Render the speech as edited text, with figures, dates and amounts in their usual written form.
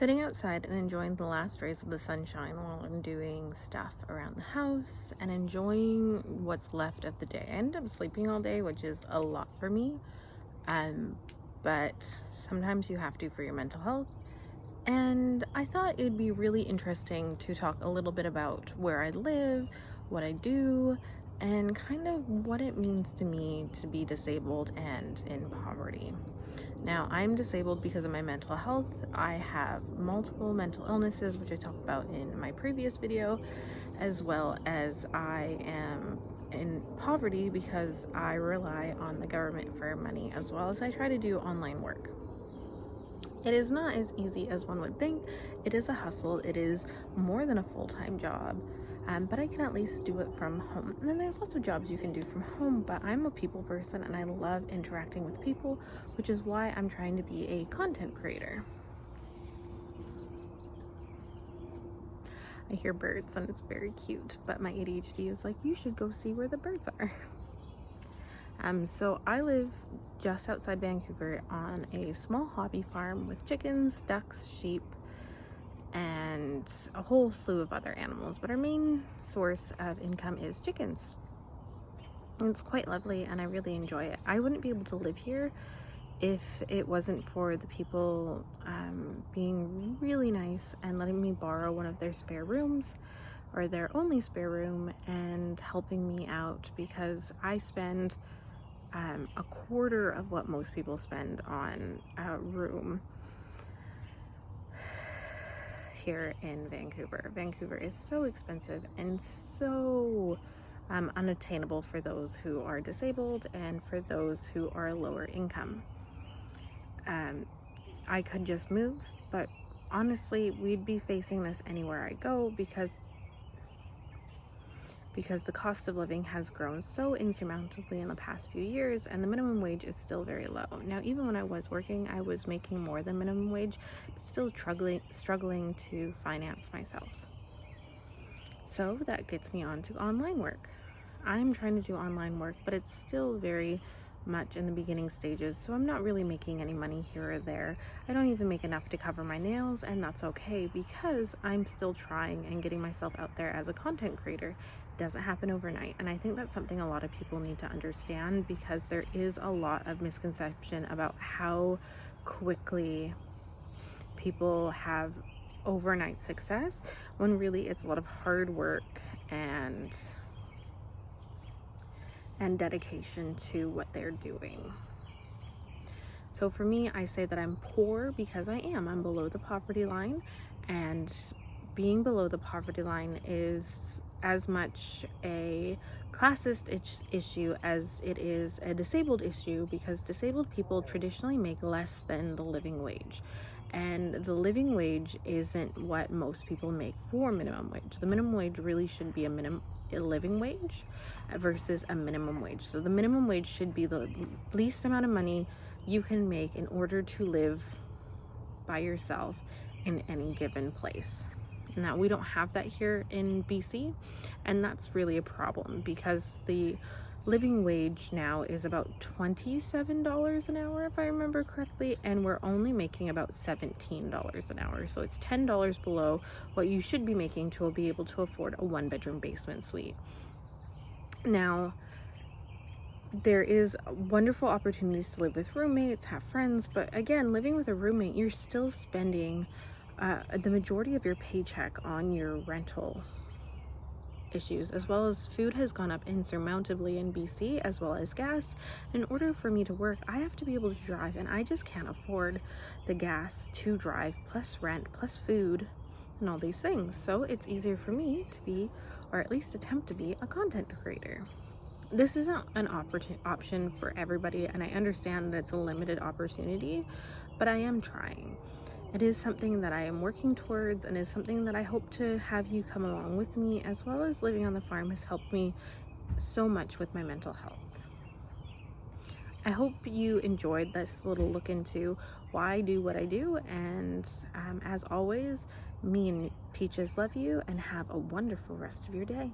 Sitting outside and enjoying the last rays of the sunshine while I'm doing stuff around the house and enjoying what's left of the day. I ended up sleeping all day, which is a lot for me, but sometimes you have to for your mental health. And I thought it'd be really interesting to talk a little bit about where I live, what I do, and kind of what it means to me to be disabled and in poverty. Now, I'm disabled because of my mental health. I have multiple mental illnesses, which I talked about in my previous video, as well as I am in poverty because I rely on the government for money, as well as I try to do online work. It is not as easy as one would think. It is a hustle. It is more than a full-time job, but I can at least do it from home. And then there's lots of jobs you can do from home, but I'm a people person and I love interacting with people, which is why I'm trying to be a content creator. I hear birds and it's very cute, but my ADHD is like, you should go see where the birds are. So I live just outside Vancouver on a small hobby farm with chickens, ducks, sheep, and a whole slew of other animals, but our main source of income is chickens. It's quite lovely and I really enjoy it. I wouldn't be able to live here if it wasn't for the people being really nice and letting me borrow one of their spare rooms or their only spare room and helping me out, because I spend a quarter of what most people spend on a room here in Vancouver. Vancouver is so expensive and so unattainable for those who are disabled and for those who are lower income. I could just move, but honestly, we'd be facing this anywhere I go because the cost of living has grown so insurmountably in the past few years, and the minimum wage is still very low. Now, even when I was working, I was making more than minimum wage, but still struggling to finance myself. So that gets me on to online work. I'm trying to do online work, but it's still very much in the beginning stages, so I'm not really making any money here or there. I don't even make enough to cover my nails, and that's okay because I'm still trying and getting myself out there as a content creator. It doesn't happen overnight, and I think that's something a lot of people need to understand, because there is a lot of misconception about how quickly people have overnight success, when really it's a lot of hard work and dedication to what they're doing. So for me, I say that I'm poor because I'm below the poverty line, and being below the poverty line is as much a classist issue as it is a disabled issue, because disabled people traditionally make less than the living wage. And the living wage isn't what most people make for minimum wage. The minimum wage really should be a living wage versus a minimum wage. So the minimum wage should be the least amount of money you can make in order to live by yourself in any given place. Now, we don't have that here in BC, and that's really a problem, because the living wage now is about $27 an hour, if I remember correctly, and we're only making about $17 an hour. So it's $10 below what you should be making to be able to afford a one-bedroom basement suite. Now, there is wonderful opportunities to live with roommates, have friends, but again, living with a roommate, you're still spending the majority of your paycheck on your rental issues, as well as food has gone up insurmountably in BC, as well as gas. In order for me to work, I have to be able to drive, and I just can't afford the gas to drive, plus rent, plus food, and all these things. So it's easier for me to be, or at least attempt to be, a content creator. This isn't an option for everybody, and I understand that it's a limited opportunity, but I am trying. It is something that I am working towards, and is something that I hope to have you come along with me, as well as living on the farm has helped me so much with my mental health. I hope you enjoyed this little look into why I do what I do, and as always, me and Peaches love you, and have a wonderful rest of your day.